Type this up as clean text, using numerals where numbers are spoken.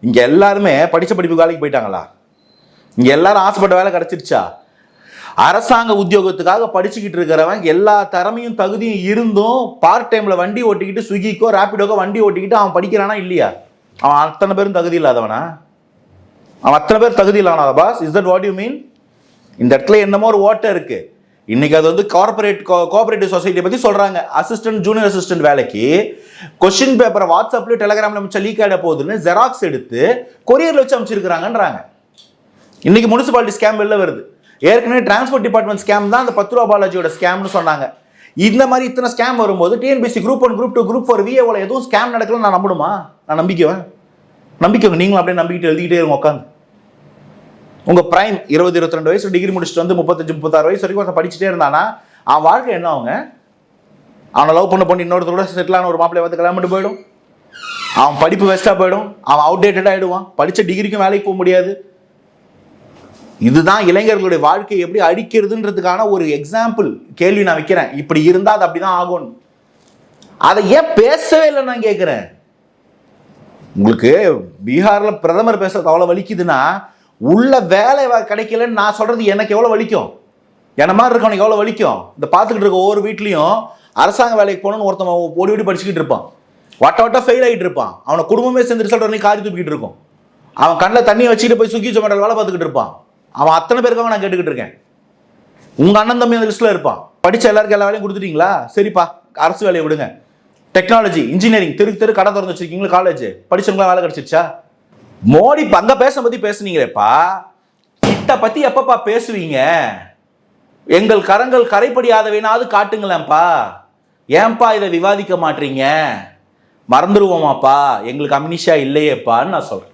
இங்க எல்லாருமே படிச்ச படிப்பு வேலைக்கு போயிட்டாங்களா? இங்க எல்லாரும் ஆசைப்பட்ட வேலை கிடைச்சிருச்சா? அரசாங்க உத்தியோகத்துக்காக படிச்சுக்கிட்டு இருக்கிறவன் எல்லா திறமையும் தகுதியும் இருந்தும் பார்ட் டைம்ல வண்டி ஓட்டிக்கிட்டு ஸ்விக்கிக்கோ ராபிடோக்கோ வண்டி ஓட்டிக்கிட்டு அவன் படிக்கிறானா இல்லையா? அவன் அத்தனை பேரும் தகுதி இல்லாதவனா? அவன் அத்தனை பேர் தகுதி இல்லாதவனா boss? Is that what you mean? இந்த இடத்துல என்னமோ ஒரு ஓட்டை இருக்கு. இன்னைக்கு அது வந்து கோஆபரேட்டிவ் சொசைட்டியை பத்தி சொல்றாங்க. அசிஸ்டன்ட் ஜூனியர் அசிஸ்டன்ட் வேலைக்கு கொஸ்டின் பேப்பரை வாட்ஸ்அப்ல டெலிகிராம்ல மிச்சம் லீக் ஆகிட போகுதுன்னு ஜெராக்ஸ் எடுத்து கொரியர்ல வச்சு அமைச்சிருக்கிறாங்கன்றாங்க. இன்னைக்கு முனிசிபாலிட்டி ஸ்கேம் வெளில வருது. ஏற்கனவே டிரான்ஸ்போர்ட் டிபார்ட்மெண்ட் ஸ்கேம் தான் அந்த 10 ரூபா பாலாஜியோட ஸ்கேம்னு சொன்னாங்க. இந்த மாதிரி இத்தனை ஸ்கேம் வரும்போது டிஎன்பிசி குரூப் 1 குரூப் 2 குரூப் 4 விஏஓல எதுவும் ஸ்கேம் நடக்கல நான் நம்பணுமா? நான் நம்பிக்கை நீங்களும் அப்படியே நம்பிக்கிட்டு எழுதிக்கிட்டே இருங்க உட்காந்து. உங்க பிரைம் 20-22 வயசு டிகிரி முடிச்சுட்டு வந்து 35-36 வயசு வரைக்கும் ஒருத்தன் படிச்சுட்டே இருந்தானா அவன் வாழ்க்கை என்ன? அவனை லவ் பண்ண பொண்ணு இன்னொருத்தரோட செட்டில் ஆன ஒரு மாப்பிள்ளை வந்து கல்யாணம் பண்ணிட்டு போயிடும். அவன் படிப்பு வேஸ்டா போயிடும். அவன் அவுடேட்டட் ஆயிடுவான். படிச்ச டிகிரிக்கும் வேலைக்கு போக முடியாது. இதுதான் இளைஞர்களுடைய வாழ்க்கையை எப்படி அடிக்கிறதுன்றதுக்கான ஒரு எக்ஸாம்பிள் கேள்வி நான் வைக்கிறேன். இப்படி இருந்தா அது அப்படிதான் ஆகும். அதை ஏன் பேசவே இல்லை நான் கேட்கிறேன். உங்களுக்கு பீகார்ல பிரதமர் பேசுறது அவ்வளவு வலிக்குதுன்னா உள்ள வேலை கிடைக்கலன்னு நான் சொல்றது எனக்கு எவ்வளவு வலிக்கும்? என்ன மாதிரி இருக்கவனுக்கு எவ்வளவு வலிக்கும்? இந்த பார்த்துக்கிட்டு இருக்க ஒவ்வொரு வீட்லையும் அரசாங்க வேலைக்கு போகணும்னு ஒருத்தன் ஓடி ஓடி படிச்சுக்கிட்டு இருப்பான். வட்ட ஃபெயில் ஆகிட்டு இருப்பான். அவனை குடும்பமே சேர்ந்து ரிசல்ட் வரலையும் காரி தூக்கிட்டு இருக்கும். அவன் கண்ணில் தண்ணி வச்சுக்கிட்டு போய் சுக்கி ஜொமேட்டோல வேலை பார்த்துக்கிட்டு இருப்பான். அவன் அத்தனை பேருக்காக நான் கேட்டுக்கிட்டு இருக்கேன். உங்க அண்ணன் தம்பி அந்த லிஸ்ட்ல இருப்பான். படிச்ச எல்லாருக்கும் எல்லா வேலையும் கொடுத்துட்டீங்களா? சரிப்பா, அரசு வேலையை விடுங்க. டெக்னாலஜி இன்ஜினியரிங் தெரு கடை திறந்து வச்சிருக்கீங்களா? காலேஜ் படிச்சவங்களா வேலை கிடைச்சிருச்சா? மோடி அங்க பத்தி பேசுனீங்களேப்பா, கிட்ட பத்தி எப்பப்பா பேசுவீங்க? எங்கள் கரங்கள் கரைப்படியாதவேனாவது காட்டுங்களேன்ப்பா. ஏன்பா இதை விவாதிக்க மாட்டீங்க? மறந்துடுவோமாப்பா? எங்களுக்கு அம்னிஷா இல்லையேப்பான்னு நான் சொல்றேன்.